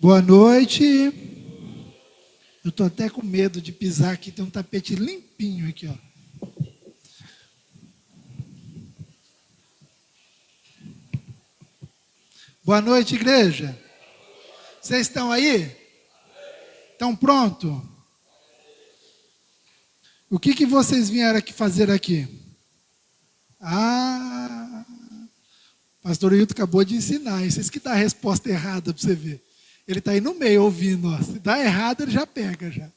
Boa noite. Eu estou até com medo de pisar aqui, tem um tapete limpinho aqui, ó. Boa noite, igreja. Vocês estão aí? Estão prontos? O que vocês vieram aqui fazer aqui? Pastor Hilton acabou de ensinar. Isso que dá a resposta errada para você ver. Ele está aí no meio ouvindo. Ó. Se dá errado, ele já pega. Já.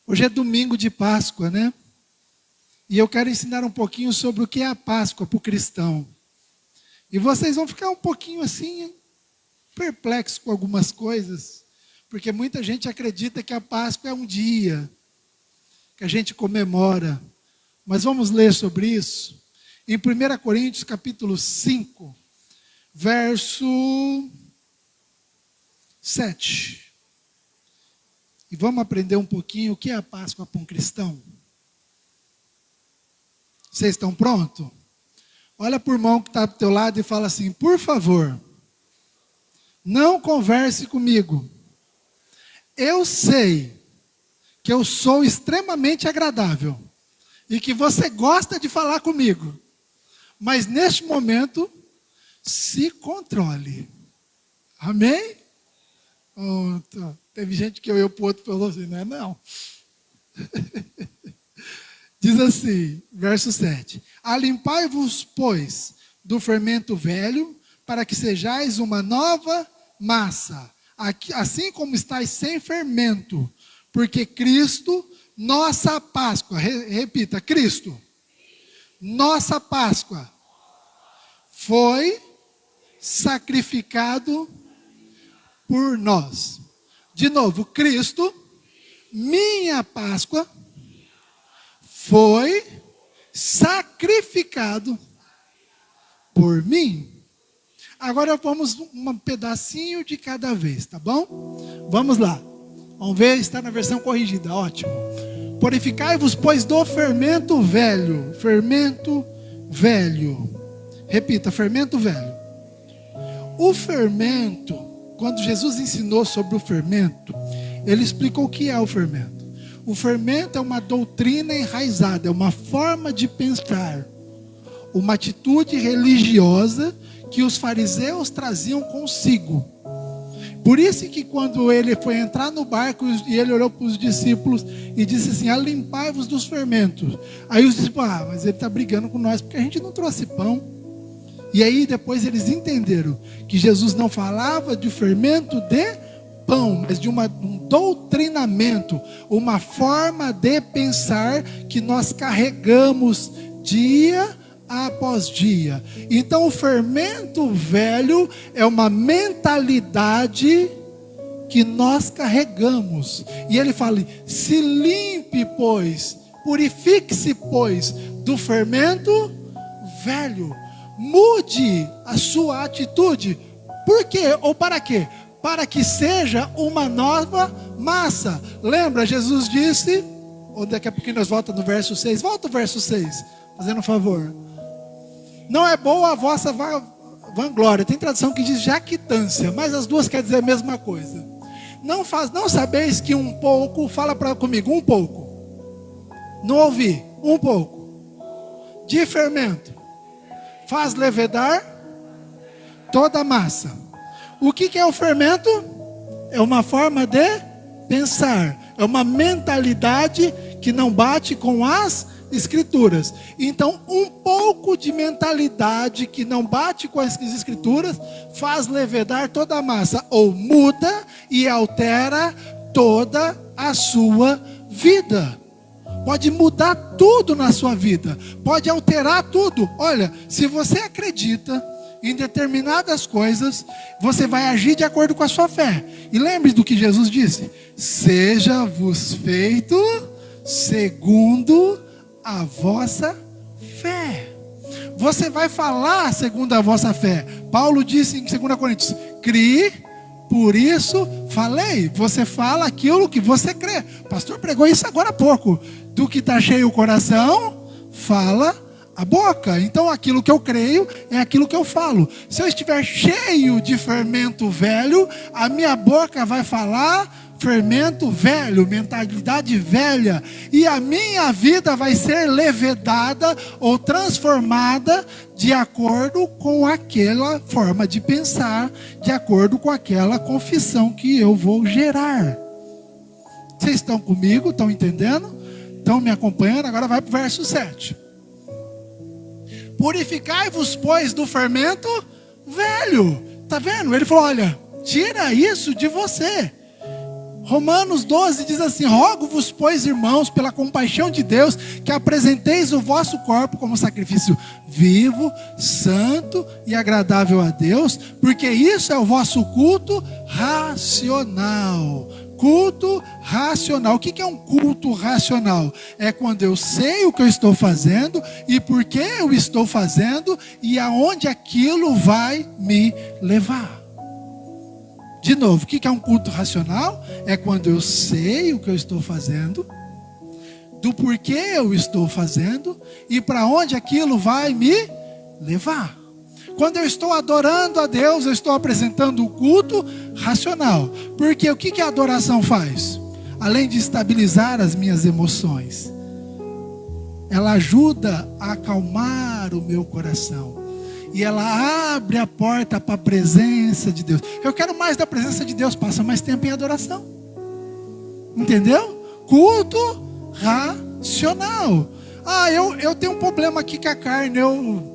Hoje é domingo de Páscoa, né? E eu quero ensinar um pouquinho sobre o que é a Páscoa para o cristão. E vocês vão ficar um pouquinho assim, perplexos com algumas coisas. Porque muita gente acredita que a Páscoa é um dia que a gente comemora. Mas vamos ler sobre isso. Em 1 Coríntios capítulo 5, verso 7. E vamos aprender um pouquinho o que é a Páscoa para um cristão. Vocês estão prontos? Olha para o irmão que está do teu lado e fala assim: por favor, não converse comigo. Eu sei que eu sou extremamente agradável e que você gosta de falar comigo. Mas neste momento, se controle. Amém? Teve gente que olhou para o outro e falou assim: não é não. Diz assim, verso 7. Alimpai-vos, pois, do fermento velho, para que sejais uma nova massa, assim como estáis sem fermento, porque Cristo, nossa Páscoa, repita, Cristo, nossa Páscoa, foi sacrificado por nós. De novo, Cristo, minha Páscoa, foi sacrificado por mim. Agora vamos um pedacinho de cada vez, tá bom? Vamos lá. Vamos ver, está na versão corrigida, ótimo. Purificai-vos, pois, do fermento velho. Fermento velho. Repita, fermento velho. O fermento, quando Jesus ensinou sobre o fermento, ele explicou o que é o fermento. O fermento é uma doutrina enraizada, é uma forma de pensar, uma atitude religiosa que os fariseus traziam consigo. Por isso que quando ele foi entrar no barco e ele olhou para os discípulos e disse assim: alimpai-vos dos fermentos. Aí os discípulos, mas ele está brigando com nós porque a gente não trouxe pão. E aí depois eles entenderam que Jesus não falava de fermento de pão, mas de um doutrinamento, uma forma de pensar que nós carregamos dia após dia. Então o fermento velho é uma mentalidade que nós carregamos. E ele fala: se limpe, pois, purifique-se, pois, do fermento velho. Mude a sua atitude. Por quê? Ou para quê? Para que seja uma nova massa. Lembra, Jesus disse, ou daqui a pouquinho nós voltamos no verso 6. Volta o verso 6, fazendo um favor. Não é boa a vossa vanglória. Tem tradução que diz jactância, mas as duas querem dizer a mesma coisa. Não sabeis que um pouco, fala comigo, um pouco. Não ouvi, um pouco. De fermento faz levedar toda a massa. O que é o fermento? É uma forma de pensar. É uma mentalidade que não bate com as Escrituras. Então, um pouco de mentalidade que não bate com as Escrituras faz levedar toda a massa. Ou muda e altera toda a sua vida. Pode mudar tudo na sua vida. Pode alterar tudo. Olha, se você acredita em determinadas coisas, você vai agir de acordo com a sua fé. E lembre do que Jesus disse: seja-vos feito segundo a vossa fé. Você vai falar segundo a vossa fé. Paulo disse em 2 Coríntios: criei, por isso falei. Você fala aquilo que você crê. O pastor pregou isso agora há pouco. Do que está cheio o coração, fala A boca. Então aquilo que eu creio é aquilo que eu falo. Se eu estiver cheio de fermento velho, a minha boca vai falar fermento velho, mentalidade velha, e a minha vida vai ser levedada ou transformada de acordo com aquela forma de pensar, de acordo com aquela confissão que eu vou gerar. Vocês estão comigo? Estão entendendo? Estão me acompanhando? Agora vai para o verso 7. Purificai-vos, pois, do fermento velho. Está vendo? Ele falou, olha, tira isso de você. Romanos 12 diz assim: rogo-vos, pois, irmãos, pela compaixão de Deus, que apresenteis o vosso corpo como sacrifício vivo, santo e agradável a Deus, porque isso é o vosso culto racional. Culto racional. O que é um culto racional? É quando eu sei o que eu estou fazendo e por que eu estou fazendo e aonde aquilo vai me levar. De novo, o que é um culto racional? É quando eu sei o que eu estou fazendo, do porquê eu estou fazendo e para onde aquilo vai me levar. Quando eu estou adorando a Deus, eu estou apresentando o culto racional. Porque o que a adoração faz? Além de estabilizar as minhas emoções, ela ajuda a acalmar o meu coração. E ela abre a porta para a presença de Deus. Eu quero mais da presença de Deus, passa mais tempo em adoração. Entendeu? Culto racional. Eu tenho um problema aqui com a carne, eu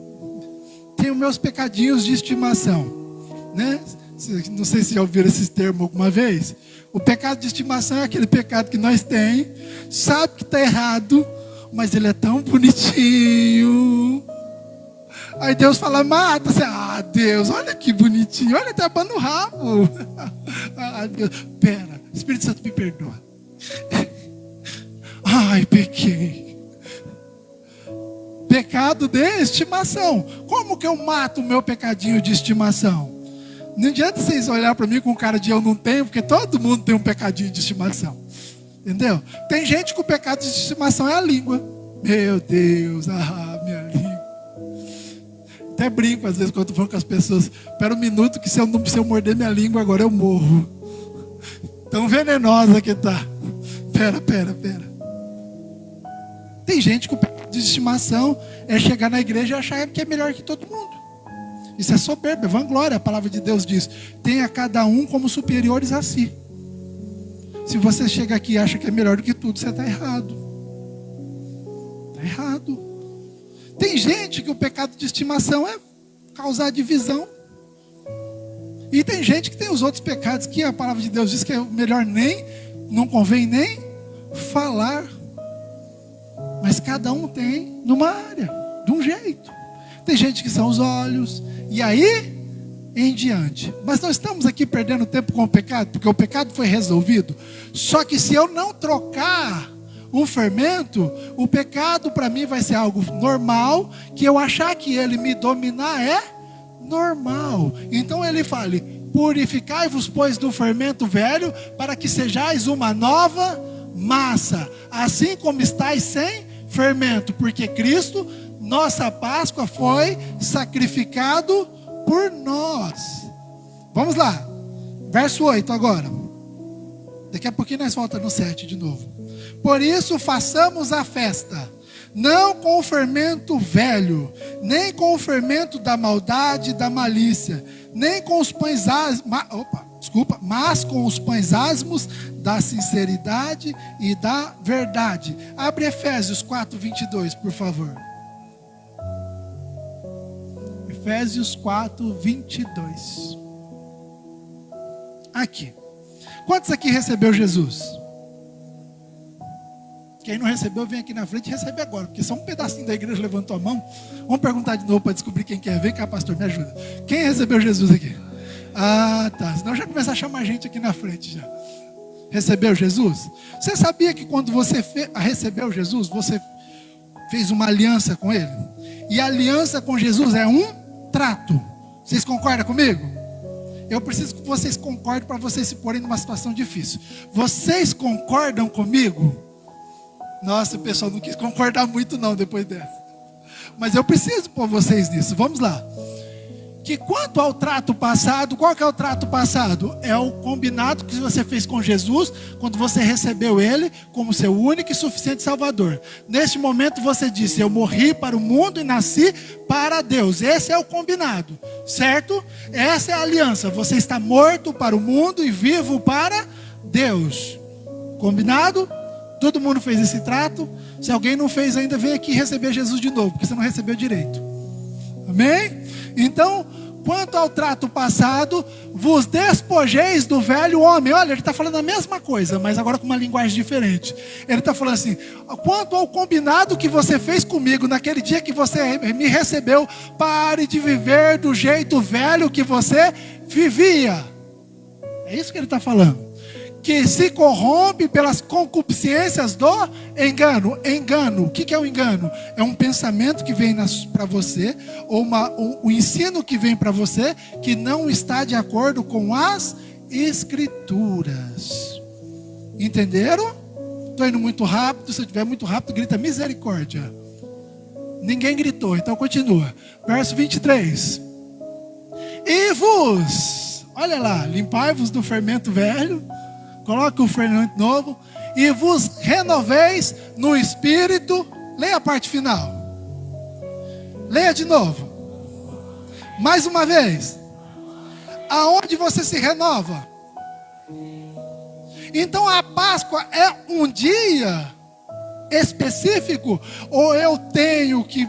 tenho meus pecadinhos de estimação, né? Não sei se já ouviram esse termo alguma vez. O pecado de estimação é aquele pecado que nós temos, sabe que está errado, mas ele é tão bonitinho. Aí Deus fala, mata. Você, Deus, olha que bonitinho, olha, tá abando o rabo. Deus, pera, Espírito Santo me perdoa. Pequei. Pecado de estimação. Como que eu mato o meu pecadinho de estimação? Não adianta vocês olhar para mim com cara de eu não tenho, porque todo mundo tem um pecadinho de estimação. Entendeu? Tem gente que o pecado de estimação é a língua. Meu Deus, minha língua. Até brinco às vezes quando estou falando com as pessoas. Espera um minuto que se eu morder minha língua agora eu morro. Tão venenosa que tá. Pera. Tem gente que o pecado de estimação é chegar na igreja e achar que é melhor que todo mundo. Isso é soberba, é vanglória. A palavra de Deus diz: tenha cada um como superiores a si. Se você chega aqui e acha que é melhor do que tudo, você está errado. Está errado. Tem gente que o pecado de estimação é causar divisão. E tem gente que tem os outros pecados que a palavra de Deus diz que é melhor não convém nem falar. Mas cada um tem numa área, de um jeito. Tem gente que são os olhos, e aí em diante. Mas nós estamos aqui perdendo tempo com o pecado, porque o pecado foi resolvido. Só que se eu não trocar o fermento, o pecado para mim vai ser algo normal, que eu achar que ele me dominar é normal. Então ele fala: purificai-vos, pois, do fermento velho, para que sejais uma nova massa, assim como estáis sem fermento, porque Cristo, nossa Páscoa, foi sacrificado por nós. Vamos lá, verso 8 agora. Daqui a pouquinho nós voltamos no 7 de novo. Por isso façamos a festa, não com o fermento velho, nem com o fermento da maldade e da malícia, nem com os pães mas com os pães asmos da sinceridade e da verdade. Abre Efésios 4:22, por favor. Efésios 4:22. Aqui. Quantos aqui recebeu Jesus? Quem não recebeu, vem aqui na frente e recebe agora, porque só um pedacinho da igreja levantou a mão. Vamos perguntar de novo para descobrir quem quer. Vem cá, pastor, me ajuda. Quem recebeu Jesus aqui? Tá. Senão já começa a chamar gente aqui na frente já. Recebeu Jesus? Você sabia que quando você recebeu Jesus, você fez uma aliança com Ele? E a aliança com Jesus é um trato. Vocês concordam comigo? Eu preciso que vocês concordem para vocês se porem numa situação difícil. Vocês concordam comigo? Nossa, o pessoal não quis concordar muito não depois dessa. mas eu preciso pôr vocês nisso. Vamos lá. Que quanto ao trato passado, qual que é o trato passado? É o combinado que você fez com Jesus quando você recebeu Ele como seu único e suficiente Salvador. Neste momento você disse: eu morri para o mundo e nasci para Deus. Esse é o combinado, certo? Essa é a aliança. Você está morto para o mundo e vivo para Deus. Combinado? Todo mundo fez esse trato. Se alguém não fez ainda, vem aqui receber Jesus de novo, porque você não recebeu direito. Amém? Então, quanto ao trato passado, vos despojeis do velho homem. Olha, ele está falando a mesma coisa, mas agora com uma linguagem diferente. Ele está falando assim: quanto ao combinado que você fez comigo naquele dia que você me recebeu, pare de viver do jeito velho que você vivia. É isso que ele está falando. Que se corrompe pelas concupiscências do engano. Engano, o que é o engano? É um pensamento que vem para você, ou um ensino que vem para você, que não está de acordo com as Escrituras. Entenderam? Estou indo muito rápido. Se eu estiver muito rápido, grita misericórdia. Ninguém gritou, então continua. Verso 23. E vos, olha lá, limpai-vos do fermento velho, coloque o fermento novo, e vos renoveis no espírito. Leia a parte final. Leia de novo. Mais uma vez. Aonde você se renova? Então a Páscoa é um dia específico, ou eu tenho que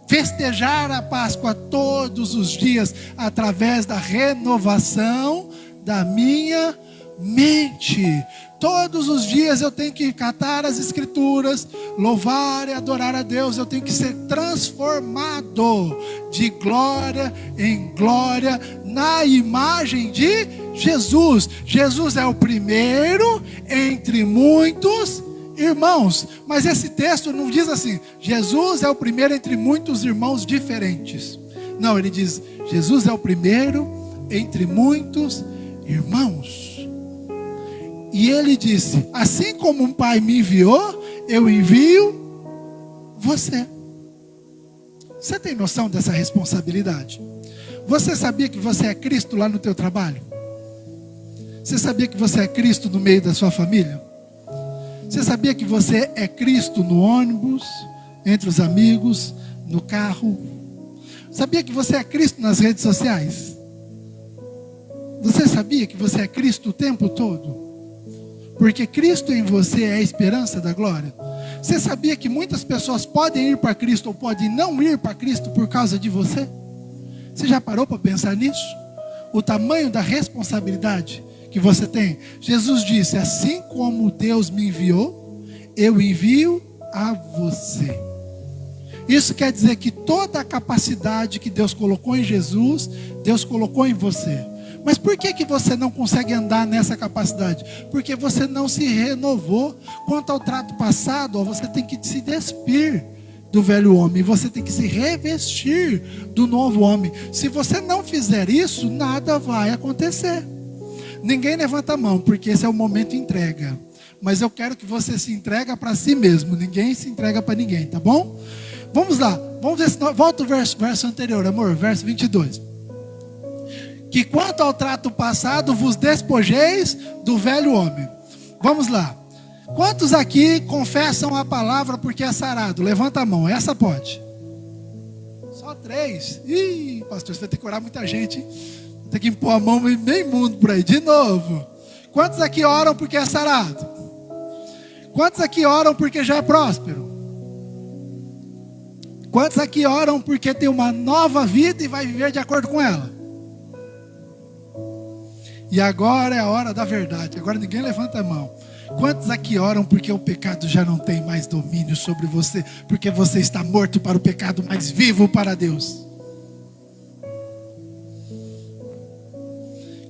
festejar a Páscoa todos os dias através da renovação da minha mente? Todos os dias eu tenho que catar as Escrituras, louvar e adorar a Deus. Eu tenho que ser transformado de glória em glória na imagem de Jesus. Jesus é o primeiro entre muitos irmãos. Mas esse texto não diz assim: Jesus é o primeiro entre muitos irmãos diferentes. Não, ele diz: Jesus é o primeiro entre muitos irmãos. E ele disse: assim como um pai me enviou, eu envio você. Você tem noção dessa responsabilidade? Você sabia que você é Cristo lá no teu trabalho? Você sabia que você é Cristo no meio da sua família? Você sabia que você é Cristo no ônibus, entre os amigos, no carro? Sabia que você é Cristo nas redes sociais? Você sabia que você é Cristo o tempo todo? Porque Cristo em você é a esperança da glória. Você sabia que muitas pessoas podem ir para Cristo ou podem não ir para Cristo por causa de você? Você já parou para pensar nisso? O tamanho da responsabilidade que você tem. Jesus disse: assim como Deus me enviou, eu envio a você. Isso quer dizer que toda a capacidade que Deus colocou em Jesus, Deus colocou em você. Mas por que você não consegue andar nessa capacidade? Porque você não se renovou. Quanto ao trato passado, você tem que se despir do velho homem. Você tem que se revestir do novo homem. Se você não fizer isso, nada vai acontecer. Ninguém levanta a mão, porque esse é o momento de entrega. Mas eu quero que você se entregue para si mesmo. Ninguém se entrega para ninguém, tá bom? Vamos lá. Vamos ver se volta o verso anterior, amor. Verso 22. Que quanto ao trato passado, vos despojeis do velho homem. Vamos lá. Quantos aqui confessam a palavra porque é sarado? Levanta a mão. Essa pode. Só 3. Ih, pastor, você vai ter que orar muita gente, hein? Vai ter que impor a mão meio mundo por aí. De novo. Quantos aqui oram porque é sarado? Quantos aqui oram porque já é próspero? Quantos aqui oram porque tem uma nova vida e vai viver de acordo com ela? E agora é a hora da verdade. Agora ninguém levanta a mão. Quantos aqui oram porque o pecado já não tem mais domínio sobre você? Porque você está morto para o pecado, mas vivo para Deus?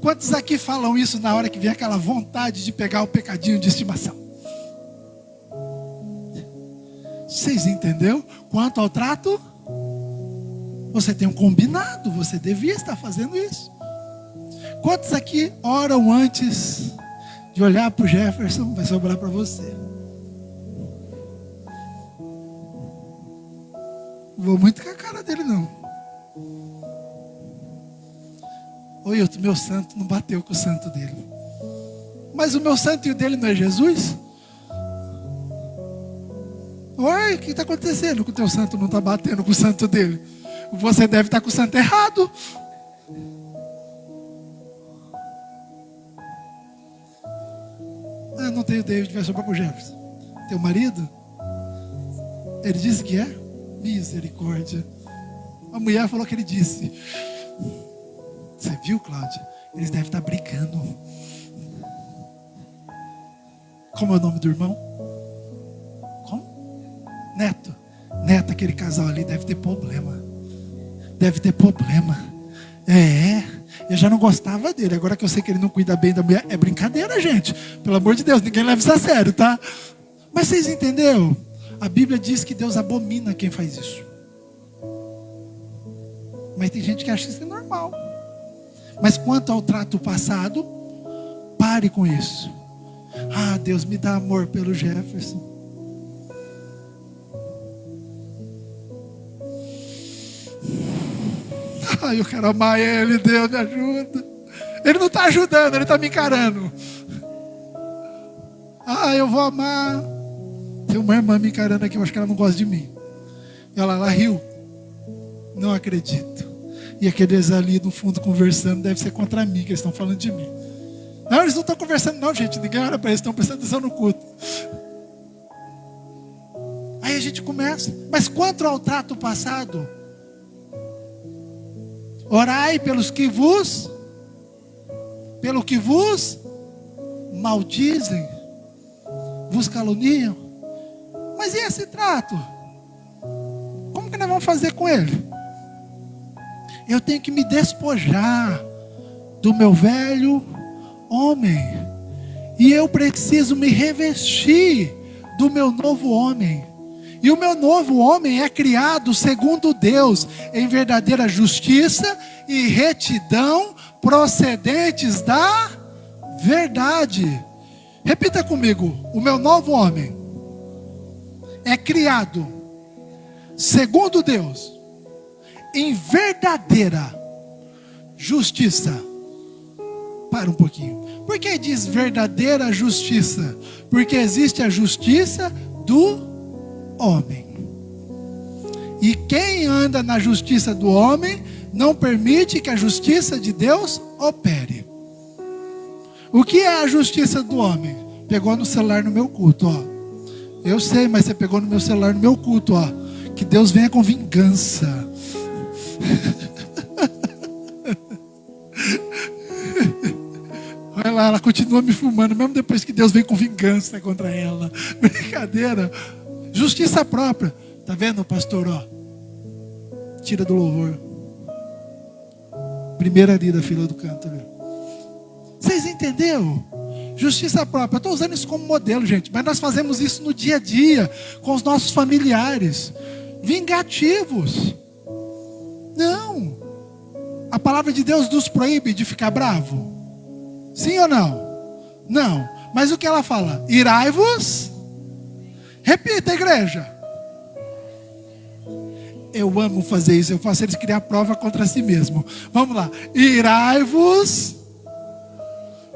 Quantos aqui falam isso na hora que vem aquela vontade de pegar o pecadinho de estimação? Vocês entenderam? Quanto ao trato, você tem um combinado. Você devia estar fazendo isso. Quantos aqui oram antes de olhar para o Jefferson? Vai sobrar para você. Não vou muito com a cara dele, não. Oi, o meu santo não bateu com o santo dele. Mas o meu santo e o dele não é Jesus? Oi, o que está acontecendo que o teu santo não está batendo com o santo dele? Você deve estar com o santo errado. Ah, não tenho David, vai sobrar para o Jefferson. Teu marido? Ele disse que é? Misericórdia. A mulher falou que ele disse. Você viu, Cláudia? Eles devem estar brigando. Como é o nome do irmão? Como? Neto. Neto, aquele casal ali deve ter problema. Deve ter problema. Eu já não gostava dele. Agora que eu sei que ele não cuida bem da mulher. É brincadeira, gente. Pelo amor de Deus, ninguém leva isso a sério, tá? Mas vocês entenderam? A Bíblia diz que Deus abomina quem faz isso. Mas tem gente que acha isso normal. Mas quanto ao trato passado, pare com isso. Ah, Deus me dá amor pelo Jefferson. Ah, eu quero amar ele, Deus me ajuda. Ele não está ajudando, ele está me encarando. Ah, eu vou amar. Tem uma irmã me encarando aqui, eu acho que ela não gosta de mim. Ela riu. Não acredito. E aqueles ali no fundo conversando, deve ser contra mim, que eles estão falando de mim. Não, eles não estão conversando não, gente. Ninguém olha para eles, estão prestando atenção no culto. Aí a gente começa. Mas quanto ao trato passado, orai pelo que vos maldizem, vos caluniam. Mas e esse trato? Como que nós vamos fazer com ele? Eu tenho que me despojar do meu velho homem. E eu preciso me revestir do meu novo homem. E o meu novo homem é criado segundo Deus, em verdadeira justiça e retidão, procedentes da verdade. Repita comigo: o meu novo homem é criado segundo Deus, em verdadeira justiça. Para um pouquinho. Por que diz verdadeira justiça? Porque existe a justiça do homem. E quem anda na justiça do homem não permite que a justiça de Deus opere. O que é a justiça do homem? Pegou no celular no meu culto, ó. Eu sei, mas você pegou no meu celular no meu culto, ó. Que Deus venha com vingança. Olha lá, ela continua me filmando, mesmo depois que Deus vem com vingança contra ela. Brincadeira. Justiça própria. Tá vendo, pastor? Ó, tira do louvor. Primeira ali da fila do canto. Viu? Vocês entenderam? Justiça própria. Eu estou usando isso como modelo, gente. Mas nós fazemos isso no dia a dia, com os nossos familiares. Vingativos. Não. A palavra de Deus nos proíbe de ficar bravo. Sim ou não? Não. Mas o que ela fala? Irai-vos. Repita, igreja. Eu amo fazer isso. Eu faço eles criar prova contra si mesmo. Vamos lá. Irai-vos.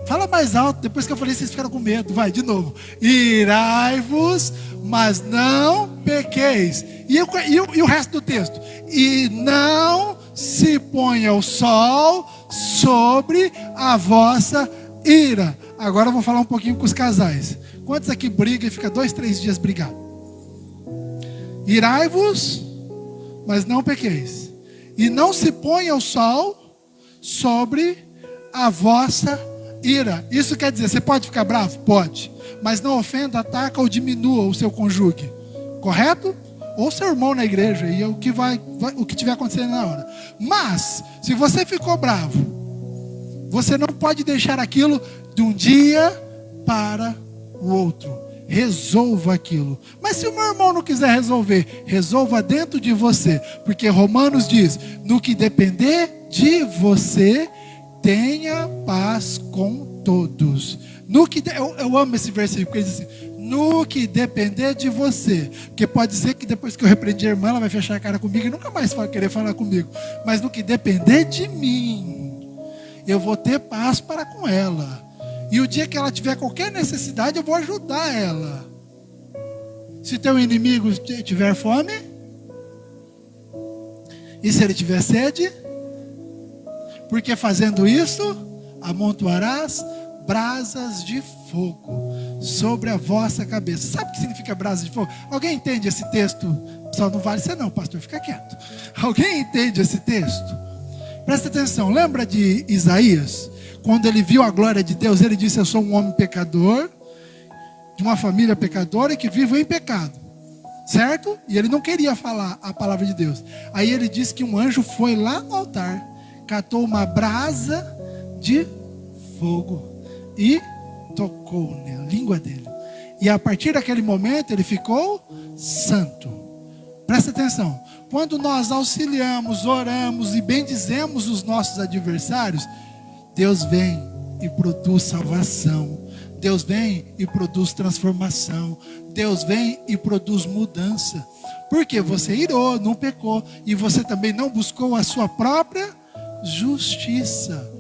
Fala mais alto. Depois que eu falei, vocês ficaram com medo. Vai, de novo. Irai-vos, mas não pequeis. E o resto do texto? E não se ponha o sol sobre a vossa ira. Agora eu vou falar um pouquinho com os casais. Quantos aqui brigam e fica 2, 3 dias brigado? Irai-vos, mas não pequeis. E não se ponha o sol sobre a vossa ira. Isso quer dizer, você pode ficar bravo? Pode. Mas não ofenda, ataca ou diminua o seu cônjuge. Correto? Ou seu irmão na igreja. E é o que o que tiver acontecendo na hora. Mas, se você ficou bravo, você não pode deixar aquilo de um dia para o outro. Resolva aquilo. Mas se o meu irmão não quiser resolver, resolva dentro de você. Porque Romanos diz, no que depender de você, tenha paz com todos. Eu amo esse versículo, porque ele diz assim, No que depender de você. Porque pode ser que depois que eu repreendi a irmã, ela vai fechar a cara comigo e nunca mais vai querer falar comigo. Mas no que depender de mim, eu vou ter paz para com ela. E o dia que ela tiver qualquer necessidade, eu vou ajudar ela. Se teu inimigo tiver fome, e se ele tiver sede, porque fazendo isso, amontoarás brasas de fogo sobre a vossa cabeça. Sabe o que significa brasa de fogo? Alguém entende esse texto? Só não vale ser não, pastor, fica quieto. Alguém entende esse texto? Presta atenção, lembra de Isaías? Quando ele viu a glória de Deus, ele disse: eu sou um homem pecador, de uma família pecadora e que vivo em pecado. Certo? E ele não queria falar a palavra de Deus. Aí ele disse que um anjo foi lá no altar, catou uma brasa de fogo e tocou na língua dele. E a partir daquele momento ele ficou santo. Presta atenção. Quando nós auxiliamos, oramos e bendizemos os nossos adversários, Deus vem e produz salvação. Deus vem e produz transformação. Deus vem e produz mudança. Porque você irou, não pecou. E você também não buscou a sua própria justiça.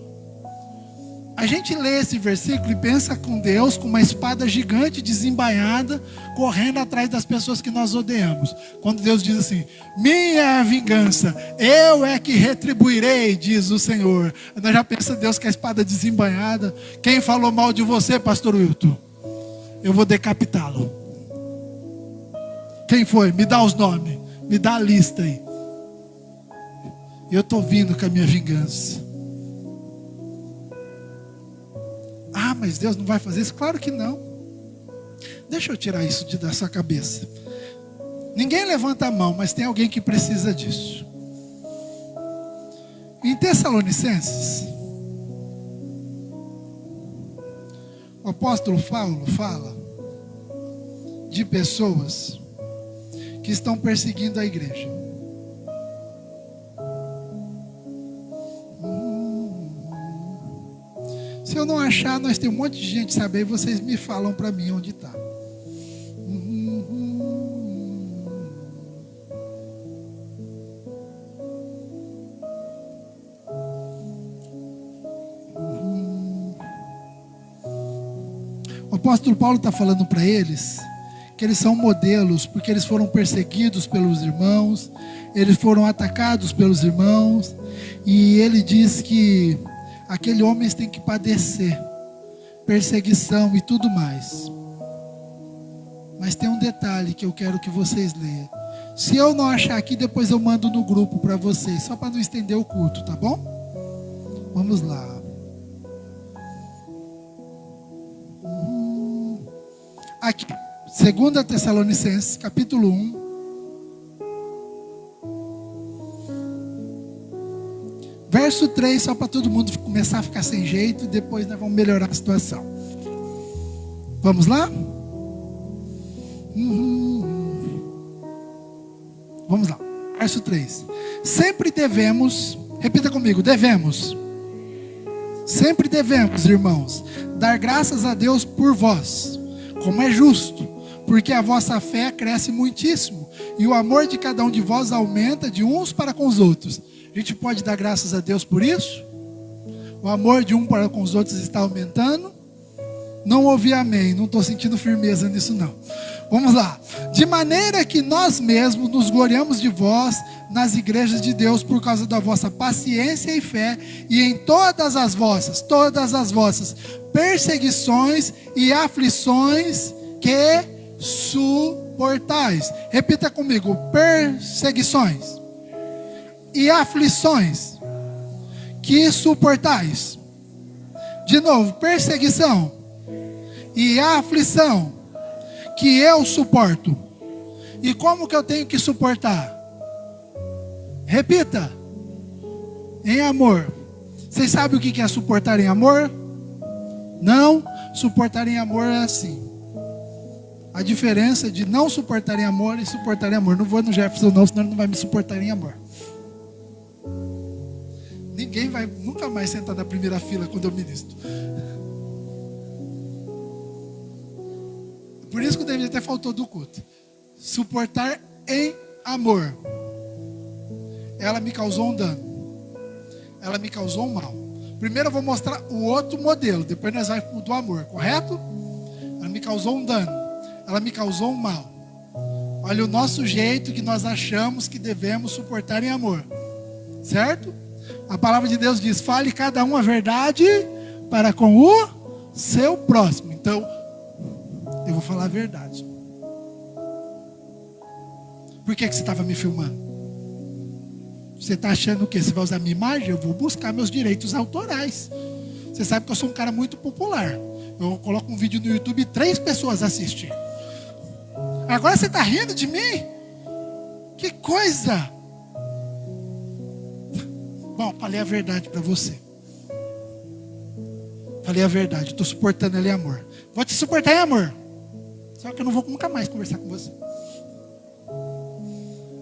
A gente lê esse versículo e pensa com Deus com uma espada gigante desembainhada, correndo atrás das pessoas que nós odiamos. Quando Deus diz assim: minha é a vingança, eu é que retribuirei, diz o Senhor. Nós já pensa Deus com a espada desembainhada. Quem falou mal de você, pastor Wilton? Eu vou decapitá-lo. Quem foi? Me dá os nomes, me dá a lista aí. Eu estou vindo com a minha vingança. Ah, mas Deus não vai fazer isso? Claro que não. Deixa eu tirar isso da sua cabeça. Ninguém levanta a mão, mas tem alguém que precisa disso. Em Tessalonicenses, o apóstolo Paulo fala de pessoas que estão perseguindo a igreja. Se eu não achar, nós temos um monte de gente saber e vocês me falam para mim onde está. O apóstolo Paulo está falando para eles que eles são modelos, porque eles foram perseguidos pelos irmãos, eles foram atacados pelos irmãos, e ele diz que aquele homem tem que padecer perseguição e tudo mais. Mas tem um detalhe que eu quero que vocês leiam. Se eu não achar aqui, depois eu mando no grupo para vocês, só para não estender o culto, tá bom? Vamos lá. Aqui, 2 Tessalonicenses, capítulo 1. Verso 3, só para todo mundo começar a ficar sem jeito, e depois nós vamos melhorar a situação. Vamos lá? Vamos lá. Verso 3. Sempre devemos, repita comigo, devemos. Sempre devemos, irmãos, dar graças a Deus por vós, como é justo, porque a vossa fé cresce muitíssimo, e o amor de cada um de vós aumenta de uns para com os outros. A gente pode dar graças a Deus por isso? O amor de um para com os outros está aumentando? Não ouvi amém, não estou sentindo firmeza nisso não. Vamos lá. De maneira que nós mesmos nos gloriamos de vós nas igrejas de Deus por causa da vossa paciência e fé, e em todas as vossas perseguições e aflições que suportais. Repita comigo: perseguições e aflições que suportais. De novo, perseguição e aflição que eu suporto. E como que eu tenho que suportar? Repita: em amor. Vocês sabem o que é suportar em amor? Não, suportar em amor é assim. A diferença de não suportar em amor e suportar em amor. Não vou no Jefferson não, senão ele não vai me suportar em amor. Ninguém vai nunca mais sentar na primeira fila quando eu ministro. Por isso que o David até faltou do culto. Suportar em amor. Ela me causou um dano. Ela me causou um mal. Primeiro eu vou mostrar o outro modelo. Depois nós vamos pro do amor, correto? Ela me causou um dano. Ela me causou um mal. Olha o nosso jeito que nós achamos que devemos suportar em amor. Certo? A palavra de Deus diz: fale cada um a verdade para com o seu próximo. Então, eu vou falar a verdade. Por que você estava me filmando? Você está achando o quê? Você vai usar minha imagem? Eu vou buscar meus direitos autorais. Você sabe que eu sou um cara muito popular. Eu coloco um vídeo no YouTube e 3 pessoas assistem. Agora você está rindo de mim? Que coisa! Bom, falei a verdade para você. Falei a verdade. Estou suportando ela em amor. Vou te suportar em amor. Só que eu não vou nunca mais conversar com você.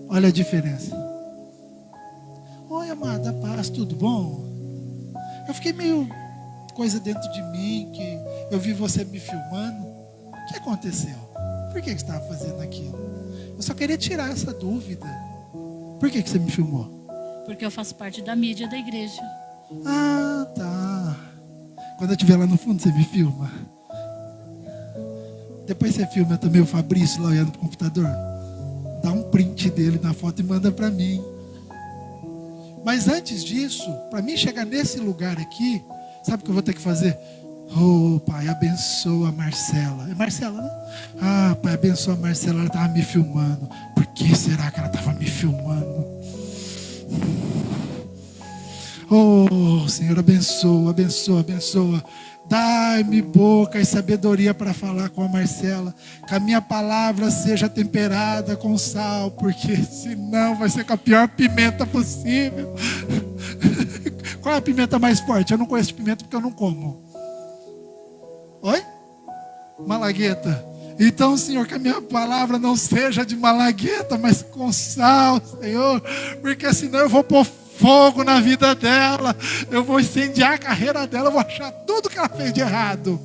Olha a diferença. Oi, amada, paz, tudo bom? Eu fiquei meio coisa dentro de mim, que eu vi você me filmando. O que aconteceu? Por que você estava fazendo aquilo? Eu só queria tirar essa dúvida. Por que você me filmou? Porque eu faço parte da mídia da igreja. Ah, tá. Quando eu estiver lá no fundo, você me filma. Depois você filma também o Fabrício lá olhando pro computador. Dá um print dele na foto e manda para mim. Mas antes disso, para mim chegar nesse lugar aqui, sabe o que eu vou ter que fazer? Oh, Pai, abençoa a Marcela. É Marcela, né? Ah, Pai, abençoa a Marcela. Ela estava me filmando. Por que será que ela estava me filmando? Oh, Senhor, abençoa, abençoa, abençoa. Dai-me boca e sabedoria para falar com a Marcela. Que a minha palavra seja temperada com sal, porque senão vai ser com a pior pimenta possível. Qual é a pimenta mais forte? Eu não conheço pimenta porque eu não como. Oi? Malagueta. Então, Senhor, que a minha palavra não seja de malagueta, mas com sal, Senhor. Porque senão eu vou pôr fogo na vida dela. Eu vou incendiar a carreira dela. Eu vou achar tudo que ela fez de errado.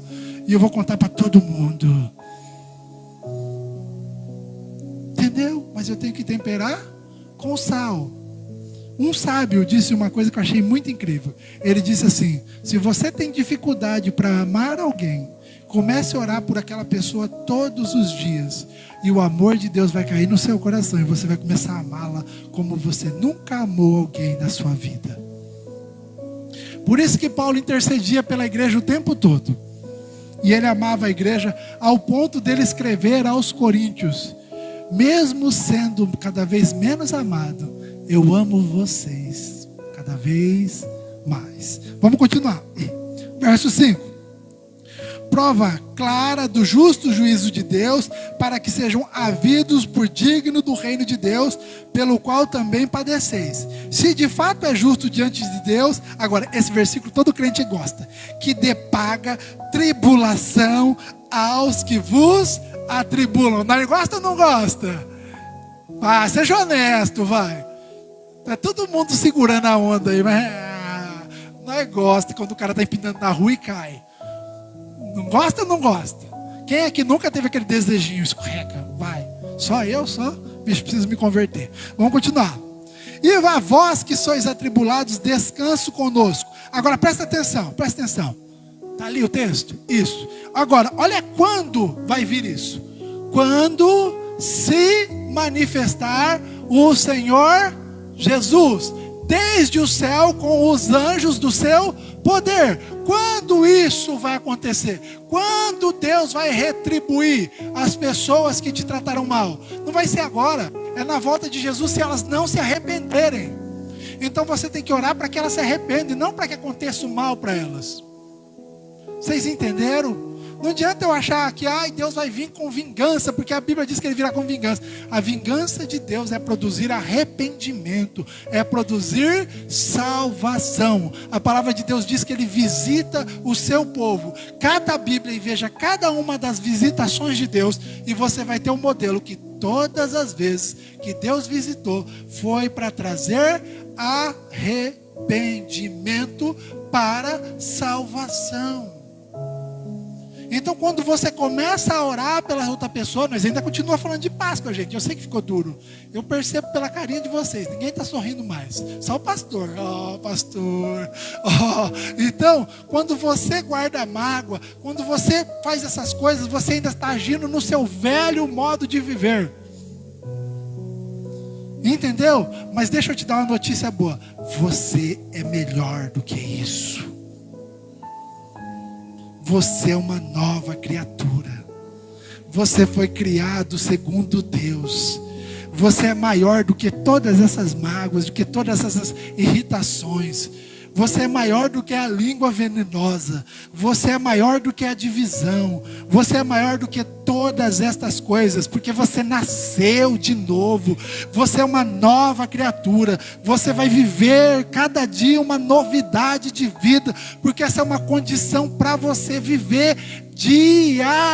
E eu vou contar para todo mundo. Entendeu? Mas eu tenho que temperar com sal. Um sábio disse uma coisa que eu achei muito incrível. Ele disse assim: se você tem dificuldade para amar alguém, comece a orar por aquela pessoa todos os dias. E o amor de Deus vai cair no seu coração. E você vai começar a amá-la como você nunca amou alguém na sua vida. Por isso que Paulo intercedia pela igreja o tempo todo. E ele amava a igreja ao ponto dele escrever aos Coríntios: mesmo sendo cada vez menos amado, eu amo vocês cada vez mais. Vamos continuar. Verso 5. Prova clara do justo juízo de Deus, para que sejam havidos por digno do reino de Deus, pelo qual também padeceis. Se de fato é justo diante de Deus, agora esse versículo todo crente gosta, que dê paga, tribulação aos que vos atribulam. Não gosta ou não gosta? Ah, seja honesto, vai. Tá todo mundo segurando a onda aí, mas nós gosta quando o cara tá empinando na rua e cai. Não gosta ou não gosta? Quem é que nunca teve aquele desejinho? Escorrega, vai. Só eu, só? Bicho, preciso me converter. Vamos continuar. E a vós que sois atribulados, descanso conosco. Agora presta atenção, presta atenção. Está ali o texto? Isso. Agora, olha quando vai vir isso. Quando se manifestar o Senhor Jesus, desde o céu com os anjos do seu poder. Quando isso vai acontecer? Quando Deus vai retribuir as pessoas que te trataram mal? Não vai ser agora, é na volta de Jesus, se elas não se arrependerem. Então você tem que orar para que elas se arrependem, não para que aconteça o mal para elas. Vocês entenderam? Não adianta eu achar que Deus vai vir com vingança, porque a Bíblia diz que Ele virá com vingança. A vingança de Deus é produzir arrependimento, é produzir salvação. A palavra de Deus diz que Ele visita o seu povo. Cata a Bíblia e veja cada uma das visitações de Deus, e você vai ter um modelo que todas as vezes que Deus visitou foi para trazer arrependimento para salvação. Então, quando você começa a orar pela outra pessoa, nós ainda continua falando de Páscoa, gente. Eu sei que ficou duro. Eu percebo pela carinha de vocês. Ninguém está sorrindo mais. Só o pastor. Oh, pastor. Oh. Então, quando você guarda mágoa, quando você faz essas coisas, você ainda está agindo no seu velho modo de viver. Entendeu? Mas deixa eu te dar uma notícia boa. Você é melhor do que isso. Você é uma nova criatura. Você foi criado segundo Deus. Você é maior do que todas essas mágoas, do que todas essas irritações. Você é maior do que a língua venenosa. Você é maior do que a divisão. Você é maior do que todas estas coisas, porque você nasceu de novo. Você é uma nova criatura. Você vai viver cada dia uma novidade de vida, porque essa é uma condição para você viver diariamente.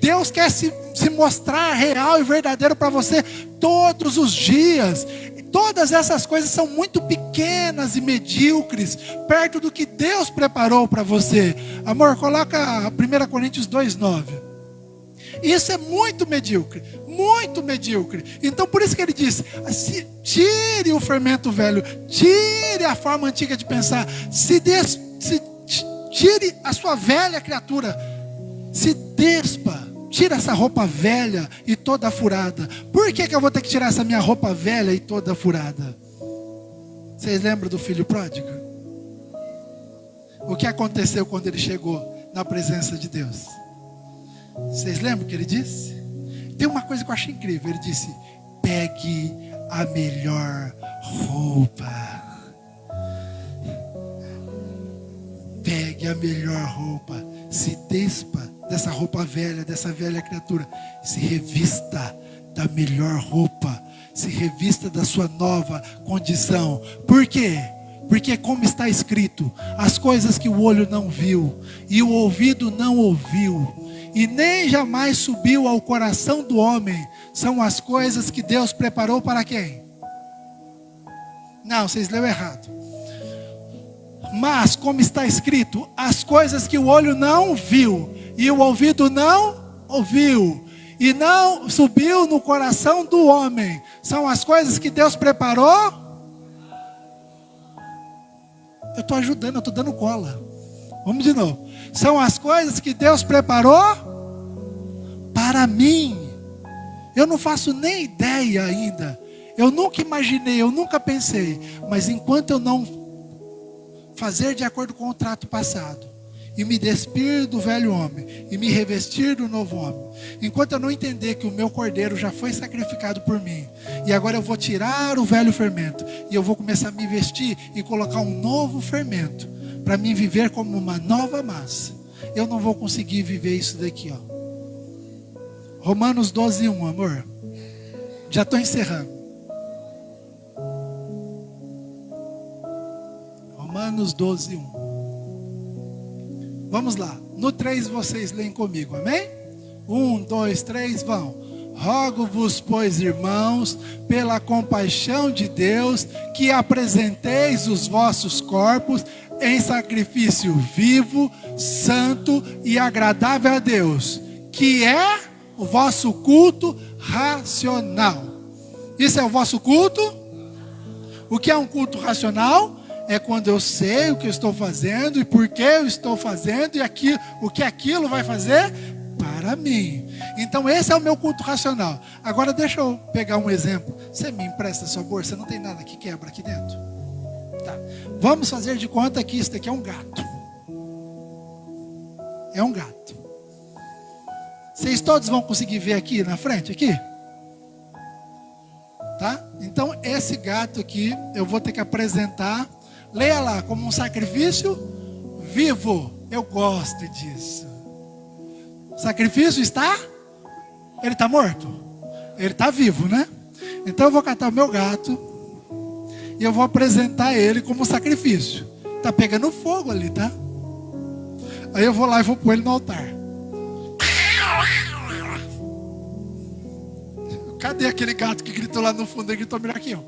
Deus quer se mostrar real e verdadeiro para você todos os dias. Todas essas coisas são muito pequenas e medíocres perto do que Deus preparou para você. Amor, coloca 1 Coríntios 2:9. Isso é muito medíocre, muito medíocre. Então por isso que ele diz: tire o fermento velho, tire a forma antiga de pensar, tire a sua velha criatura, se despa. Tira essa roupa velha e toda furada. Por que eu vou ter que tirar essa minha roupa velha e toda furada? Vocês lembram do filho pródigo? O que aconteceu quando ele chegou na presença de Deus? Vocês lembram o que ele disse? Tem uma coisa que eu achei incrível. Ele disse: pegue a melhor roupa. Pegue a melhor roupa. Se despa dessa roupa velha, dessa velha criatura. Se revista da melhor roupa. Se revista da sua nova condição. Por quê? Porque como está escrito: as coisas que o olho não viu, e o ouvido não ouviu, e nem jamais subiu ao coração do homem, são as coisas que Deus preparou para quem? Não, vocês leram errado. Mas, como está escrito, as coisas que o olho não viu, e o ouvido não ouviu, e não subiu no coração do homem, são as coisas que Deus preparou. Eu estou ajudando, eu estou dando cola. Vamos de novo. São as coisas que Deus preparou para mim. Eu não faço nem ideia ainda. Eu nunca imaginei, eu nunca pensei. Mas enquanto eu não fazer de acordo com o trato passado, e me despir do velho homem, e me revestir do novo homem, enquanto eu não entender que o meu cordeiro já foi sacrificado por mim, e agora eu vou tirar o velho fermento, e eu vou começar a me vestir e colocar um novo fermento, para mim viver como uma nova massa, eu não vou conseguir viver isso daqui, ó. Romanos 12:1, amor. Já estou encerrando. Romanos 12:1. Vamos lá. No 3 vocês leem comigo, amém? 1, 2, 3, vão. Rogo-vos, pois, irmãos, pela compaixão de Deus, que apresenteis os vossos corpos em sacrifício vivo, santo e agradável a Deus, que é o vosso culto racional. Isso é o vosso culto? O que é um culto racional? É quando eu sei o que eu estou fazendo e por que eu estou fazendo e o que aquilo vai fazer para mim. Então esse é o meu culto racional. Agora deixa eu pegar um exemplo. Você me empresta sua bolsa? Não tem nada que quebra aqui dentro? Tá. Vamos fazer de conta que isso daqui é um gato. É um gato. Vocês todos vão conseguir ver aqui na frente, aqui? Tá? Então esse gato aqui eu vou ter que apresentar. Leia lá, como um sacrifício vivo. Eu gosto disso. O sacrifício está? Ele está morto? Ele está vivo, né? Então eu vou catar o meu gato e eu vou apresentar ele como sacrifício. Está pegando fogo ali, tá? Aí eu vou lá e vou pôr ele no altar. Cadê aquele gato que gritou lá no fundo? Ele gritou melhor que eu.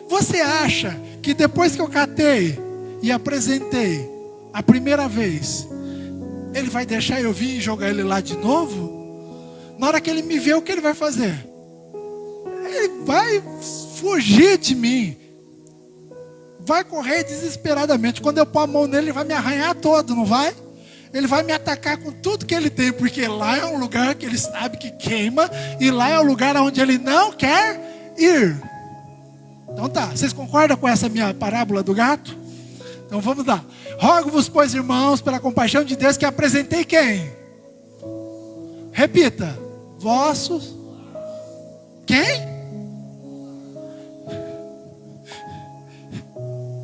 Você acha que depois que eu catei e apresentei, a primeira vez, ele vai deixar eu vir e jogar ele lá de novo? Na hora que ele me vê, o que ele vai fazer? Ele vai fugir de mim. Vai correr desesperadamente. Quando eu pôr a mão nele, ele vai me arranhar todo, não vai? Ele vai me atacar com tudo que ele tem, porque lá é um lugar que ele sabe que queima, e lá é o lugar onde ele não quer ir. Então tá, vocês concordam com essa minha parábola do gato? Então vamos lá. Rogo-vos, pois, irmãos, pela compaixão de Deus, que apresentei quem? Repita. Vossos. Quem?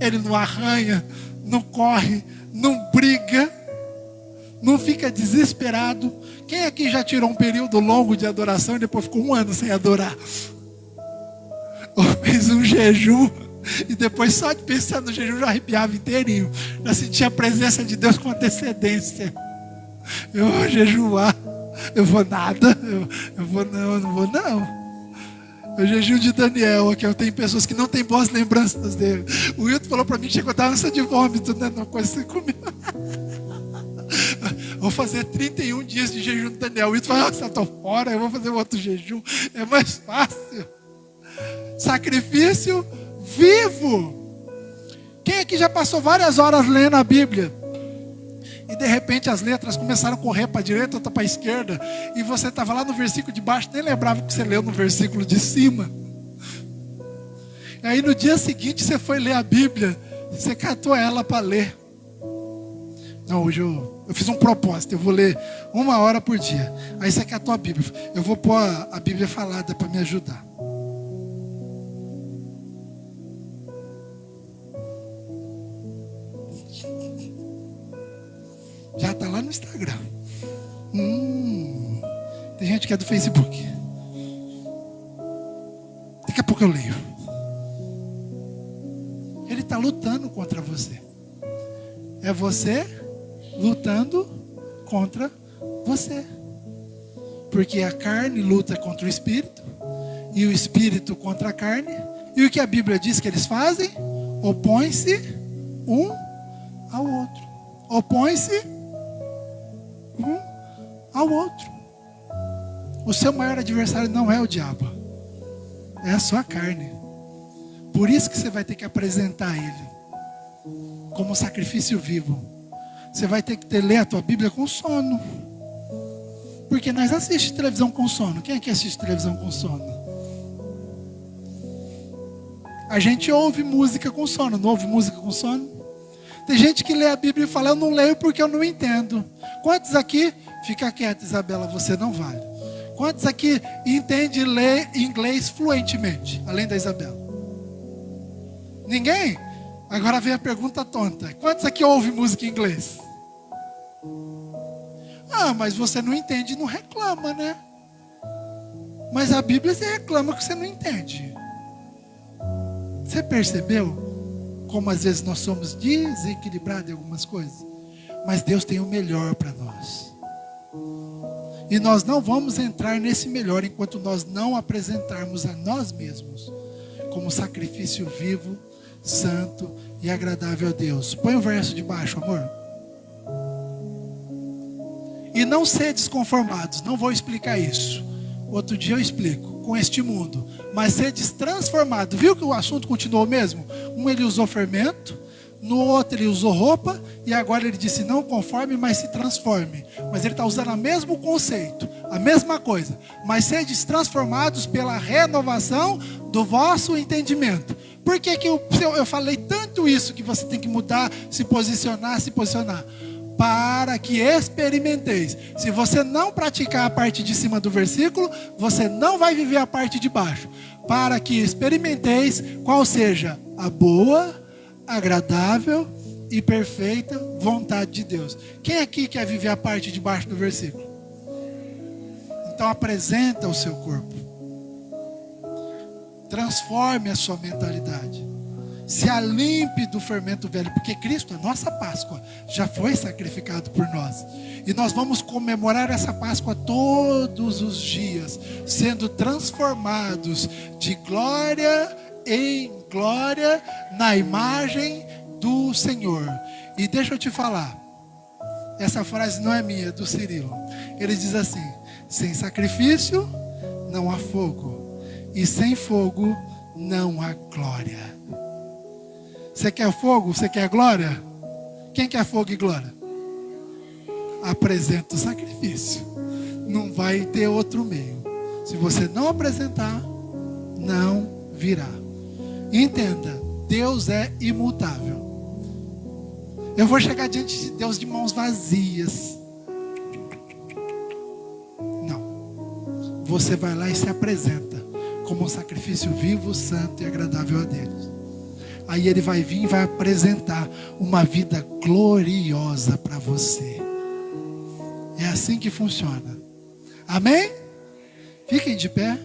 Ele não arranha, não corre, não briga, não fica desesperado. Quem aqui já tirou um período longo de adoração e depois ficou um ano sem adorar? Ou fez um jejum e depois só de pensar no jejum já arrepiava inteirinho, já sentia a presença de Deus com antecedência. Eu vou jejuar, eu vou nada, eu vou não, eu não vou não. O jejum de Daniel, aqui eu tenho pessoas que não têm boas lembranças dele. O Wilton falou para mim que chegou a dar ânsia de vômito, né? Uma coisa que você comeu. Vou fazer 31 dias de jejum de Daniel. O Wilton falou, eu estou fora, eu vou fazer outro jejum. É mais fácil. Sacrifício vivo. Quem aqui já passou várias horas lendo a Bíblia? E de repente as letras começaram a correr para a direita, outra para a esquerda. E você estava lá no versículo de baixo, nem lembrava que você leu no versículo de cima. E aí no dia seguinte você foi ler a Bíblia, você catou ela para ler. Não, hoje eu fiz um propósito, eu vou ler 1 hora por dia. Aí você catou a Bíblia. Eu vou pôr a Bíblia falada para me ajudar. Já está lá no Instagram. Tem gente que é do Facebook. Daqui a pouco eu leio. Ele está lutando contra você. É você lutando contra você. Porque a carne luta contra o espírito, e o espírito contra a carne. E o que a Bíblia diz que eles fazem? Opõem-se um ao outro. Opõem-se um ao outro. O seu maior adversário não é o diabo, é a sua carne. Por isso que você vai ter que apresentar ele como sacrifício vivo. Você vai ter que ler a tua Bíblia com sono, porque nós assistimos televisão com sono. Quem aqui assiste televisão com sono? A gente ouve música com sono. Não ouve música com sono? Tem gente que lê a Bíblia e fala, eu não leio porque eu não entendo. Quantos aqui, fica quieto, Isabela, você não vale. Quantos aqui entende ler inglês fluentemente, além da Isabela? Ninguém? Agora vem a pergunta tonta. Quantos aqui ouvem música em inglês? Ah, mas você não entende e não reclama, né? Mas a Bíblia você reclama que você não entende. Você percebeu como às vezes nós somos desequilibrados em algumas coisas? Mas Deus tem o melhor para nós. E nós não vamos entrar nesse melhor enquanto nós não apresentarmos a nós mesmos como sacrifício vivo, santo e agradável a Deus. Põe o verso de baixo, amor. E não sedes conformados. Não vou explicar isso. Outro dia eu explico. Com este mundo. Mas sedes transformados. Viu que o assunto continuou mesmo? Um ele usou fermento. No outro ele usou roupa. E agora ele disse não conforme, mas se transforme. Mas ele está usando o mesmo conceito. A mesma coisa. Mas sedes transformados pela renovação do vosso entendimento. Por que eu falei tanto isso? Que você tem que mudar, se posicionar. Para que experimenteis. Se você não praticar a parte de cima do versículo, você não vai viver a parte de baixo. Para que experimenteis qual seja a boa, agradável e perfeita vontade de Deus. Quem aqui quer viver a parte de baixo do versículo? Então apresenta o seu corpo. Transforme a sua mentalidade. Se alimpe do fermento velho, porque Cristo, a nossa Páscoa, já foi sacrificado por nós. E nós vamos comemorar essa Páscoa todos os dias, sendo transformados de glória em glória na imagem do Senhor. E deixa eu te falar, essa frase não é minha, é do Cirilo. Ele diz assim: sem sacrifício não há fogo, e sem fogo não há glória. Você quer fogo? Você quer glória? Quem quer fogo e glória? Apresenta o sacrifício. Não vai ter outro meio. Se você não apresentar, não virá. Entenda, Deus é imutável. Eu vou chegar diante de Deus de mãos vazias. Não. Você vai lá e se apresenta como um sacrifício vivo, santo e agradável a Deus. Aí Ele vai vir e vai apresentar uma vida gloriosa para você. É assim que funciona. Amém? Fiquem de pé.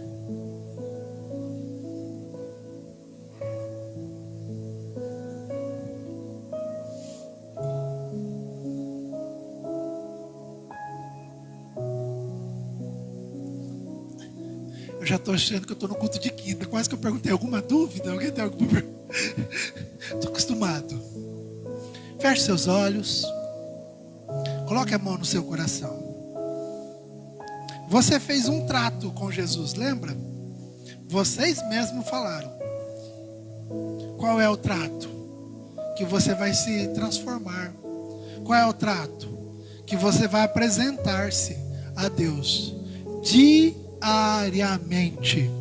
Eu já estou achando que eu estou no culto de quinta. Quase que eu perguntei alguma dúvida. Alguém tem alguma pergunta? Estou acostumado. Feche seus olhos. Coloque a mão no seu coração. Você fez um trato com Jesus, lembra? Vocês mesmos falaram. Qual é o trato? Que você vai se transformar. Qual é o trato? Que você vai apresentar-se a Deus diariamente,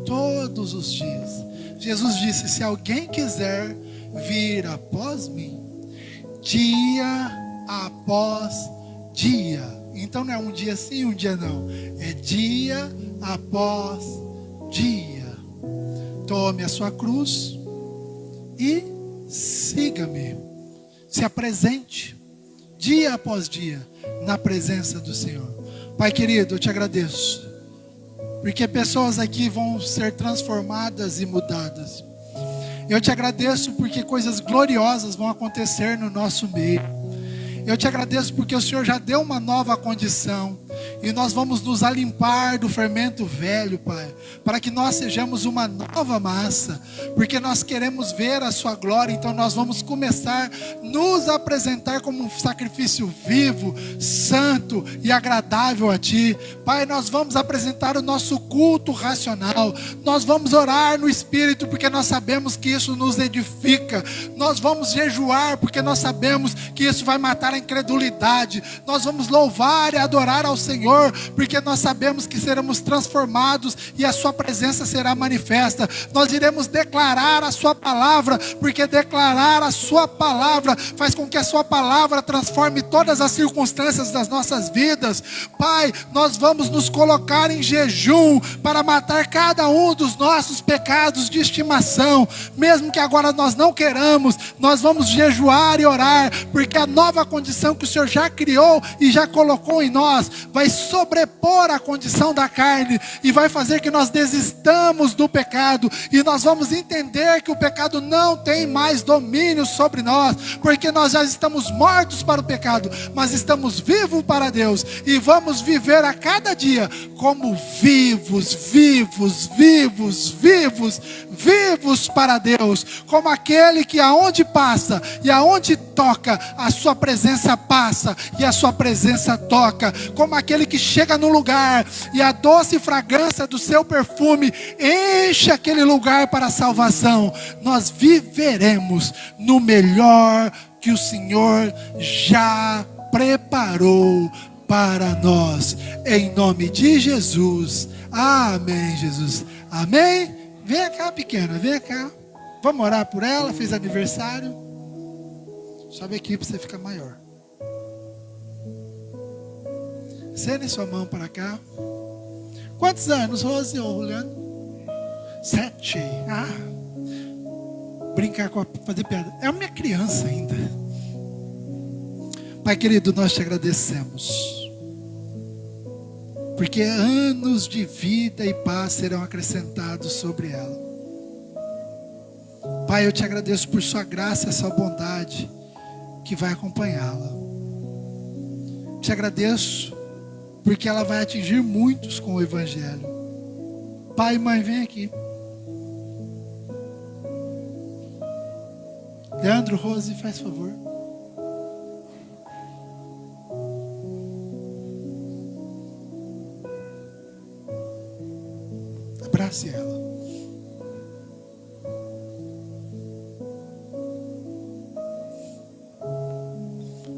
todos os dias. Jesus disse: se alguém quiser vir após mim, dia após dia. Então não é um dia sim, um dia não. É dia após dia. Tome a sua cruz e siga-me. Se apresente dia após dia na presença do Senhor. Pai querido, eu te agradeço, porque pessoas aqui vão ser transformadas e mudadas. Eu te agradeço porque coisas gloriosas vão acontecer no nosso meio. Eu te agradeço porque o Senhor já deu uma nova condição. E nós vamos nos alimpar do fermento velho, Pai, para que nós sejamos uma nova massa, porque nós queremos ver a sua glória. Então nós vamos começar a nos apresentar como um sacrifício vivo, santo e agradável a Ti. Pai, nós vamos apresentar o nosso culto racional. Nós vamos orar no Espírito, porque nós sabemos que isso nos edifica. Nós vamos jejuar, porque nós sabemos que isso vai matar a incredulidade. Nós vamos louvar e adorar ao Senhor, porque nós sabemos que seremos transformados e a sua presença será manifesta. Nós iremos declarar a sua palavra, porque declarar a sua palavra faz com que a sua palavra transforme todas as circunstâncias das nossas vidas. Pai, nós vamos nos colocar em jejum para matar cada um dos nossos pecados de estimação, mesmo que agora nós não queiramos. Nós vamos jejuar e orar, porque a nova condição que o Senhor já criou e já colocou em nós vai sobrepor a condição da carne e vai fazer que nós desistamos do pecado, e nós vamos entender que o pecado não tem mais domínio sobre nós, porque nós já estamos mortos para o pecado, mas estamos vivos para Deus, e vamos viver a cada dia como vivos para Deus, como aquele que aonde passa e aonde toca, a sua presença passa e a sua presença toca, como aquele que chega no lugar e a doce fragrância do seu perfume enche aquele lugar para a salvação. Nós viveremos no melhor que o Senhor já preparou para nós, em nome de Jesus. Amém, Jesus. Amém. Vem cá, pequena, vem cá. Vamos orar por ela, fez aniversário. Sobe aqui para você ficar maior. Cene sua mão para cá. Quantos anos, Rose ou Juliano? 7. Brincar com fazer piada. É uma criança ainda. Pai querido, nós te agradecemos, porque anos de vida e paz serão acrescentados sobre ela. Pai, eu te agradeço por sua graça e sua bondade que vai acompanhá-la. Te agradeço porque ela vai atingir muitos com o Evangelho. Pai e mãe, vem aqui. Leandro, Rose, faz favor.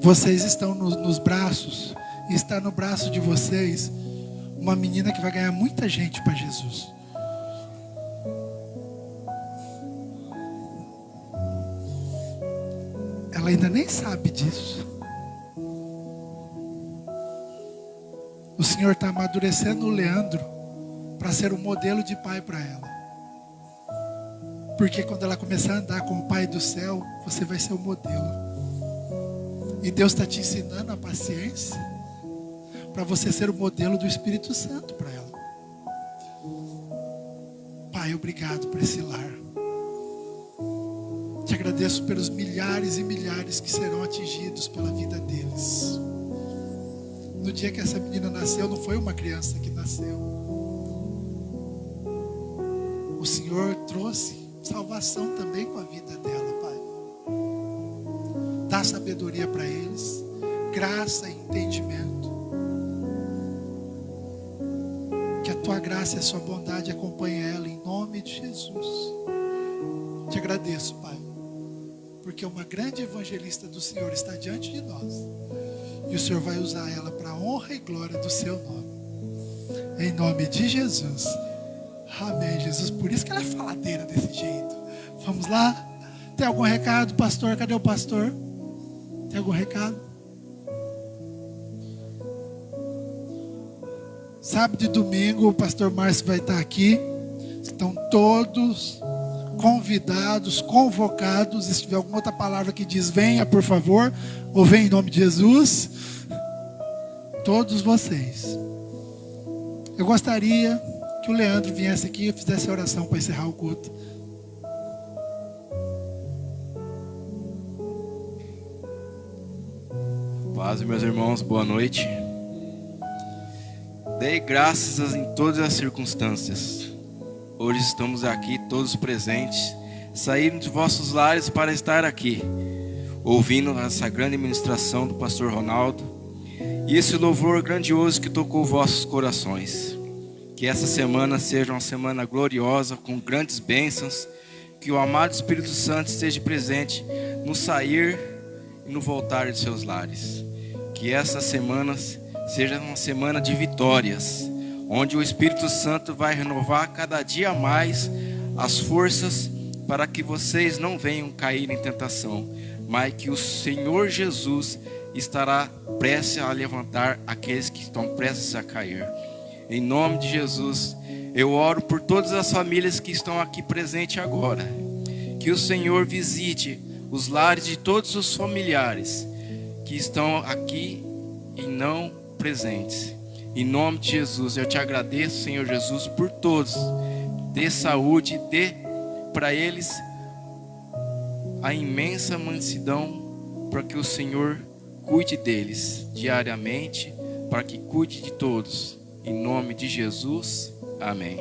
Vocês estão nos braços, e está no braço de vocês uma menina que vai ganhar muita gente para Jesus. Ela ainda nem sabe disso. O Senhor está amadurecendo o Leandro para ser um modelo de pai para ela. Porque quando ela começar a andar com o Pai do céu, você vai ser o modelo. E Deus está te ensinando a paciência para você ser o modelo do Espírito Santo para ela. Pai, obrigado por esse lar. Te agradeço pelos milhares e milhares que serão atingidos pela vida deles. No dia que essa menina nasceu, não foi uma criança que nasceu. O Senhor trouxe salvação também com a vida dela, Pai. Dá sabedoria para eles, graça e entendimento. Que a tua graça e a sua bondade acompanhem ela em nome de Jesus. Te agradeço, Pai, porque uma grande evangelista do Senhor está diante de nós. E o Senhor vai usar ela para a honra e glória do seu nome. Em nome de Jesus. Amém, Jesus. Por isso que ela é faladeira desse jeito. Vamos lá? Tem algum recado, pastor? Cadê o pastor? Tem algum recado? Sábado e domingo o pastor Márcio vai estar aqui. Estão todos convidados, convocados. Se tiver alguma outra palavra que diz venha, por favor, ou vem em nome de Jesus, todos vocês. Eu gostaria que o Leandro viesse aqui e fizesse a oração para encerrar o culto. Paz, meus irmãos, boa noite. Dei graças em todas as circunstâncias. Hoje estamos aqui todos presentes, saíram de vossos lares para estar aqui, ouvindo essa grande ministração do pastor Ronaldo e esse louvor grandioso que tocou vossos corações. Que essa semana seja uma semana gloriosa, com grandes bênçãos, que o amado Espírito Santo esteja presente no sair e no voltar de seus lares. Que essa semana seja uma semana de vitórias, onde o Espírito Santo vai renovar cada dia mais as forças para que vocês não venham cair em tentação, mas que o Senhor Jesus estará prestes a levantar aqueles que estão prestes a cair. Em nome de Jesus, eu oro por todas as famílias que estão aqui presentes agora. Que o Senhor visite os lares de todos os familiares que estão aqui e não presentes. Em nome de Jesus, eu te agradeço, Senhor Jesus, por todos. Dê saúde, dê para eles a imensa mansidão, para que o Senhor cuide deles diariamente, para que cuide de todos. Em nome de Jesus, amém.